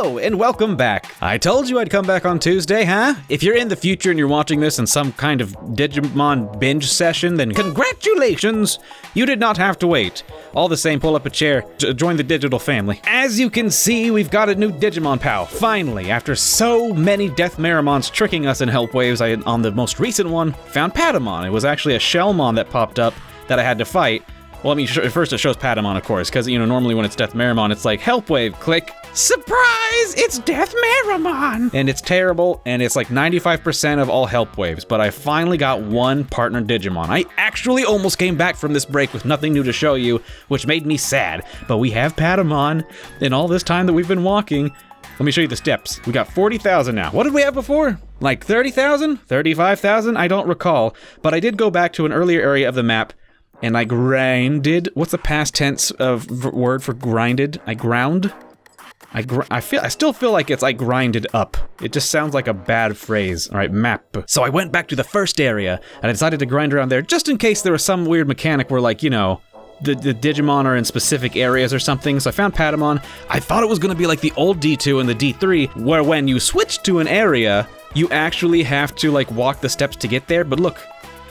Hello, and welcome back. I told you I'd come back on Tuesday, huh? If you're in the future and you're watching this in some kind of Digimon binge session, then congratulations! You did not have to wait. All the same, pull up a chair, join the digital family. As you can see, we've got a new Digimon pal. Finally, after so many Death Meramons tricking us in Help Waves, I, on the most recent one, found Patamon. It was actually a Shellmon that popped up that I had to fight. Well, I mean, first it shows Patamon, of course, because, you know, normally when it's Death Meramon, it's like, Help Wave, click. Surprise! It's Death Meramon! And it's terrible, and it's like 95% of all Help Waves, but I finally got one partner Digimon. I actually almost came back from this break with nothing new to show you, which made me sad. But we have Patamon, and all this time that we've been walking, let me show you the steps. We got 40,000 now. What did we have before? Like 30,000? 35,000? I don't recall, but I did go back to an earlier area of the map, and I grinded. What's the past tense of word for grinded? I ground? I still feel like it's I grinded up. It just sounds like a bad phrase. All right, map. So I went back to the first area, and I decided to grind around there just in case there was some weird mechanic where, like, you know, the Digimon are in specific areas or something. So I found Patamon. I thought it was gonna be like the old D2 and the D3, where when you switch to an area, you actually have to like walk the steps to get there. But look,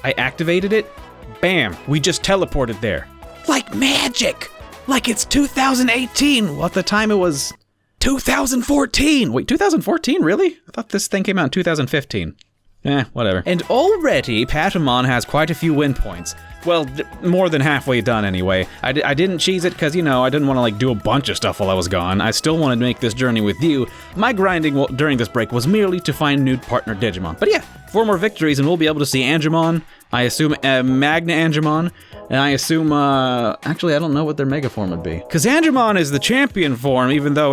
I activated it. Bam, we just teleported there. Like magic! Like it's 2018! Well, at the time it was 2014! Wait, 2014, really? I thought this thing came out in 2015. Whatever. And already, Patamon has quite a few win points. Well, more than halfway done anyway. I didn't cheese it because, you know, I didn't want to like do a bunch of stuff while I was gone. I still wanted to make this journey with you. My grinding during this break was merely to find new partner Digimon. But yeah, 4 more victories and we'll be able to see Angemon, I assume Magna Angemon, and I assume, actually I don't know what their Mega form would be. Because Angemon is the champion form, even though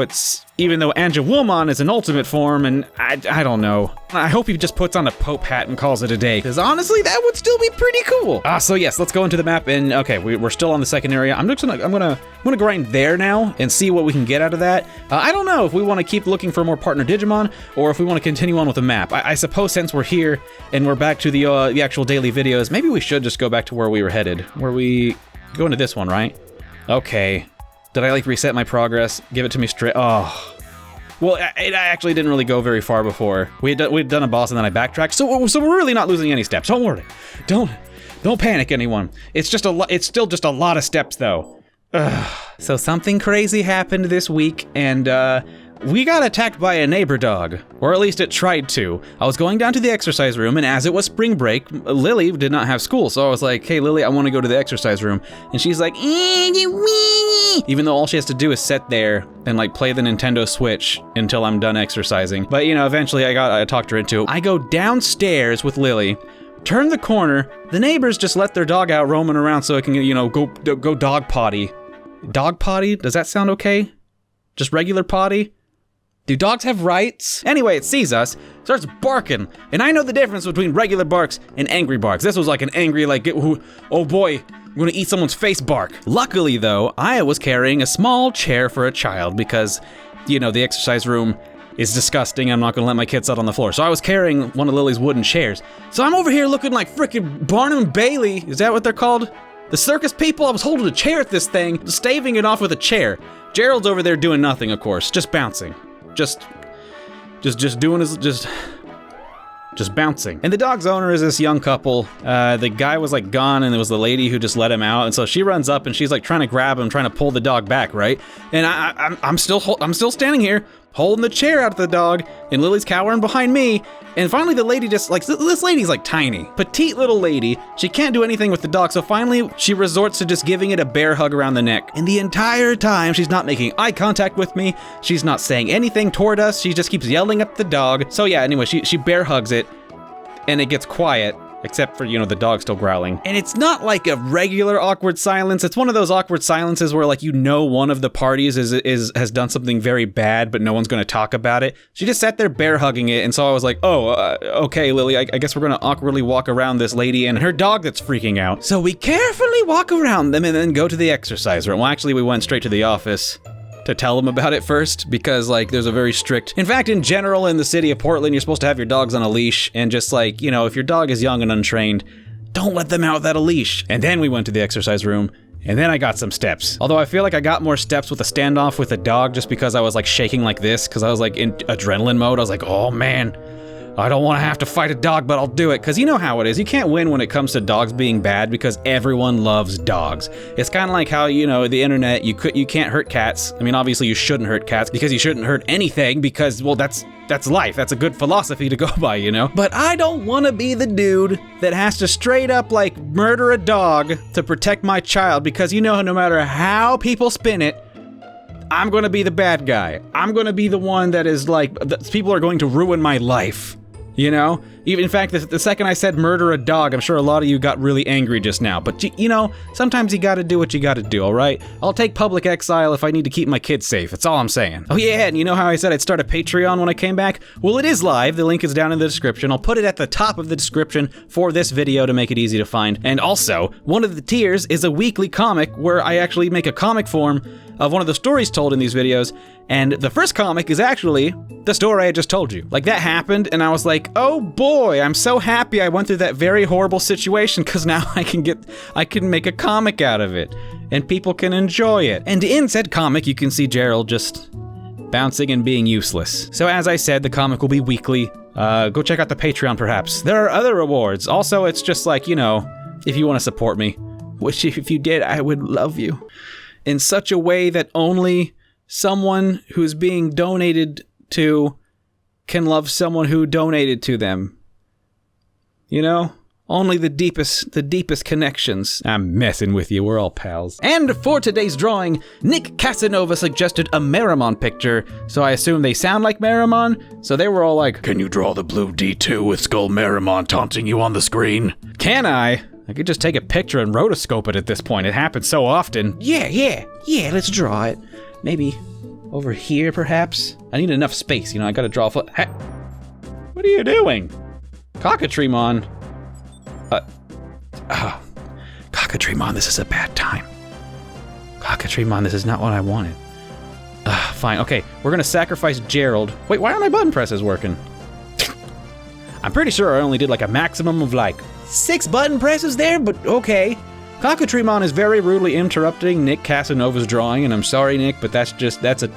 Angewomon is an ultimate form, and I don't know. I hope he just puts on a Pope hat and calls it a day, because honestly, that would still be pretty cool. So yes, let's go into the map, and okay, we're still on the second area. I'm gonna grind there now and see what we can get out of that. I don't know if we want to keep looking for more partner Digimon, or if we want to continue on with the map. I suppose since we're here and we're back to the actual daily videos, maybe we should just go back to where we were headed. Where we go into this one, right? Okay. Did I like reset my progress? Give it to me straight. Oh. Well, I actually didn't really go very far before. We'd done a boss and then I backtracked. So we're really not losing any steps. Don't worry. Don't panic, anyone. It's still just a lot of steps though. Ugh. So something crazy happened this week, and we got attacked by a neighbor dog, or at least it tried to. I was going down to the exercise room, and as it was spring break, Lily did not have school, so I was like, hey Lily, I want to go to the exercise room. And she's like, even though all she has to do is sit there and like play the Nintendo Switch until I'm done exercising. But you know, eventually I talked her into it. I go downstairs with Lily, turn the corner, the neighbors just let their dog out roaming around so it can, you know, go dog potty. Dog potty? Does that sound okay? Just regular potty? Do dogs have rights? Anyway, it sees us, starts barking, and I know the difference between regular barks and angry barks. This was like an angry, like, oh boy, I'm gonna eat someone's face bark. Luckily though, I was carrying a small chair for a child because, you know, the exercise room is disgusting. I'm not gonna let my kids out on the floor. So I was carrying one of Lily's wooden chairs. So I'm over here looking like frickin' Barnum and Bailey. Is that what they're called? The circus people? I was holding a chair at this thing, staving it off with a chair. Gerald's over there doing nothing, of course, just bouncing. Just bouncing. And the dog's owner is this young couple. The guy was like gone, and it was the lady who just let him out. And so she runs up and she's like trying to grab him, trying to pull the dog back, right? And I'm still standing here holding the chair out of the dog, and Lily's cowering behind me. And finally the lady just like, this lady's like tiny, petite little lady. She can't do anything with the dog. So finally she resorts to just giving it a bear hug around the neck. And the entire time she's not making eye contact with me. She's not saying anything toward us. She just keeps yelling at the dog. So yeah, anyway, she bear hugs it and it gets quiet. Except for, you know, the dog still growling. And it's not like a regular awkward silence. It's one of those awkward silences where, like, you know, one of the parties has done something very bad, but no one's going to talk about it. She just sat there bear hugging it. And so I was like, okay, Lily, I guess we're going to awkwardly walk around this lady and her dog that's freaking out. So we carefully walk around them and then go to the exercise room. Well, actually, we went straight to the office to tell them about it first, because like there's a very strict, in fact, in general in the city of Portland, you're supposed to have your dogs on a leash, and just like, you know, if your dog is young and untrained, don't let them out without a leash. And then we went to the exercise room And then I got some steps. Although I feel like I got more steps with the standoff with the dog just because I was like shaking like this, because I was like in adrenaline mode. I was like, oh man, I don't want to have to fight a dog, but I'll do it. Because you know how it is. You can't win when it comes to dogs being bad because everyone loves dogs. It's kind of like how, you know, the internet, you can't hurt cats. I mean, obviously you shouldn't hurt cats because you shouldn't hurt anything because, well, that's life. That's a good philosophy to go by, you know? But I don't want to be the dude that has to straight up like murder a dog to protect my child because, you know, no matter how people spin it, I'm going to be the bad guy. I'm going to be the one that is like, people are going to ruin my life. You know? Even in fact, the second I said murder a dog, I'm sure a lot of you got really angry just now. But you know, sometimes you gotta do what you gotta do, alright? I'll take public exile if I need to keep my kids safe. That's all I'm saying. Oh yeah, and you know how I said I'd start a Patreon when I came back? Well, it is live. The link is down in the description. I'll put it at the top of the description for this video to make it easy to find. And also, one of the tiers is a weekly comic where I actually make a comic form of one of the stories told in these videos, and the first comic is actually the story I just told you. Like, that happened, and I was like, oh boy, I'm so happy I went through that very horrible situation, because now I can make a comic out of it, and people can enjoy it. And in said comic, you can see Gerald just bouncing and being useless. So as I said, the comic will be weekly. Go check out the Patreon, perhaps. There are other rewards. Also, it's just like, you know, if you want to support me, which if you did, I would love you. In such a way that only someone who's being donated to can love someone who donated to them. You know? Only the deepest connections. I'm messing with you, we're all pals. And for today's drawing, Nick Casanova suggested a Meramon picture, so I assume they sound like Meramon, so they were all like, can you draw the blue D2 with Skull Meramon taunting you on the screen? Can I? I could just take a picture and rotoscope it at this point. It happens so often. Yeah, let's draw it. Maybe over here, perhaps? I need enough space, you know, I gotta draw a foot. Hey, what are you doing? Cockatriemon. Cockatriemon, this is a bad time. Cockatriemon, this is not what I wanted. Fine, okay, we're gonna sacrifice Gerald. Wait, why aren't my button presses working? I'm pretty sure I only did like a maximum of like 6 button presses there, but okay. Cockatriemon is very rudely interrupting Nick Casanova's drawing, and I'm sorry, Nick, but that's a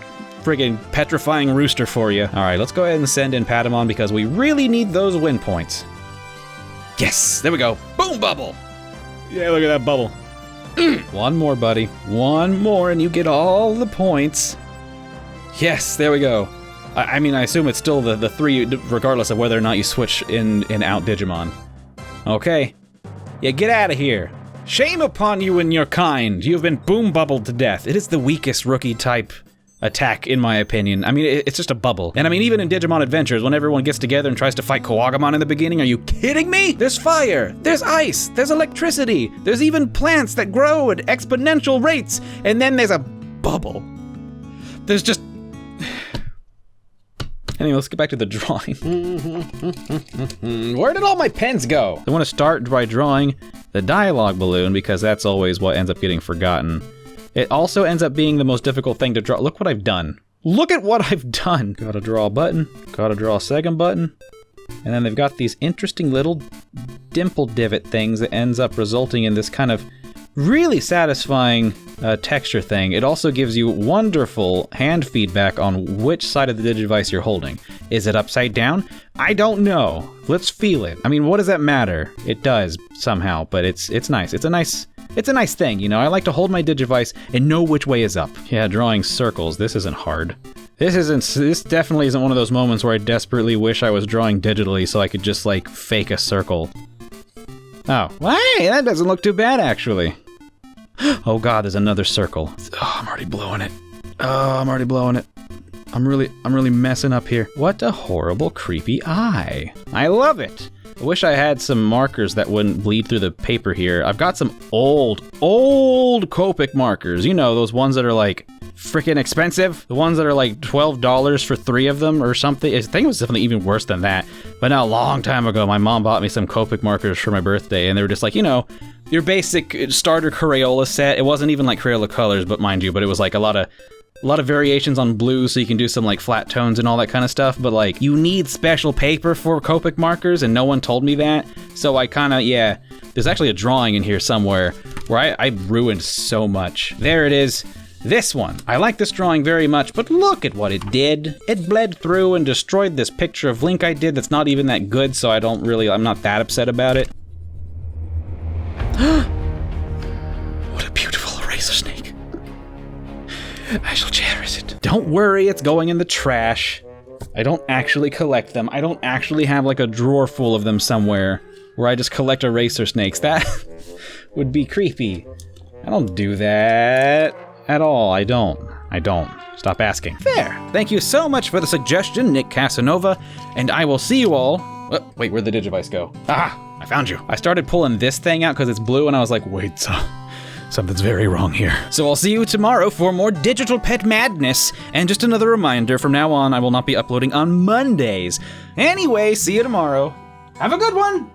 friggin' petrifying rooster for you. All right, let's go ahead and send in Patamon because we really need those win points. Yes, there we go. Boom bubble. Yeah, look at that bubble. One more, buddy. One more, and you get all the points. Yes, there we go. I mean, I assume it's still the 3, regardless of whether or not you switch in and out Digimon. Okay. Yeah, get out of here. Shame upon you and your kind. You have been boom bubbled to death. It is the weakest rookie type attack, in my opinion. I mean, it's just a bubble. And I mean, even in Digimon Adventures, when everyone gets together and tries to fight Kowagamon in the beginning, are you kidding me? There's fire, there's ice, there's electricity, there's even plants that grow at exponential rates, and then there's a bubble. There's just... Anyway, let's get back to the drawing. Where did all my pens go? I want to start by drawing the dialogue balloon because that's always what ends up getting forgotten. It also ends up being the most difficult thing to draw. Look what I've done. Look at what I've done. Gotta draw a button, gotta draw a second button, and then they've got these interesting little dimple divot things that ends up resulting in this kind of really satisfying texture thing. It also gives you wonderful hand feedback on which side of the Digivice you're holding. Is it upside down? I don't know. Let's feel it. I mean, what does that matter? It does somehow, but it's nice. It's a nice thing, you know? I like to hold my Digivice and know which way is up. Yeah, drawing circles. This isn't hard. This definitely isn't one of those moments where I desperately wish I was drawing digitally so I could just like fake a circle. Oh, well, hey, that doesn't look too bad actually. Oh god, there's another circle. Oh, I'm already blowing it. Oh, I'm already blowing it. I'm really messing up here. What a horrible, creepy eye. I love it. I wish I had some markers that wouldn't bleed through the paper here. I've got some old Copic markers. You know, those ones that are like freaking expensive. The ones that are like $12 for 3 of them or something. I think it was definitely even worse than that. But now, a long time ago, my mom bought me some Copic markers for my birthday, and they were just like, you know, your basic starter Crayola set. It wasn't even like Crayola colors, but mind you, but it was like a lot of variations on blue, so you can do some like flat tones and all that kind of stuff, but like you need special paper for Copic markers and no one told me that. So I kind of, yeah, there's actually a drawing in here somewhere where I ruined so much. There it is. This one. I like this drawing very much, but look at what it did. It bled through and destroyed this picture of Link I did that's not even that good, so I'm not that upset about it. What a beautiful eraser snake. I shall cherish it. Don't worry, it's going in the trash. I don't actually collect them. I don't actually have like a drawer full of them somewhere where I just collect eraser snakes. That would be creepy. I don't do that. At all, I don't. Stop asking. There. Thank you so much for the suggestion, Nick Casanova, and I will see you all. Oh, wait, where'd the Digivice go? Ah, I found you. I started pulling this thing out because it's blue, and I was like, wait, something's very wrong here. So I'll see you tomorrow for more digital pet madness, and just another reminder, from now on, I will not be uploading on Mondays. Anyway, see you tomorrow. Have a good one!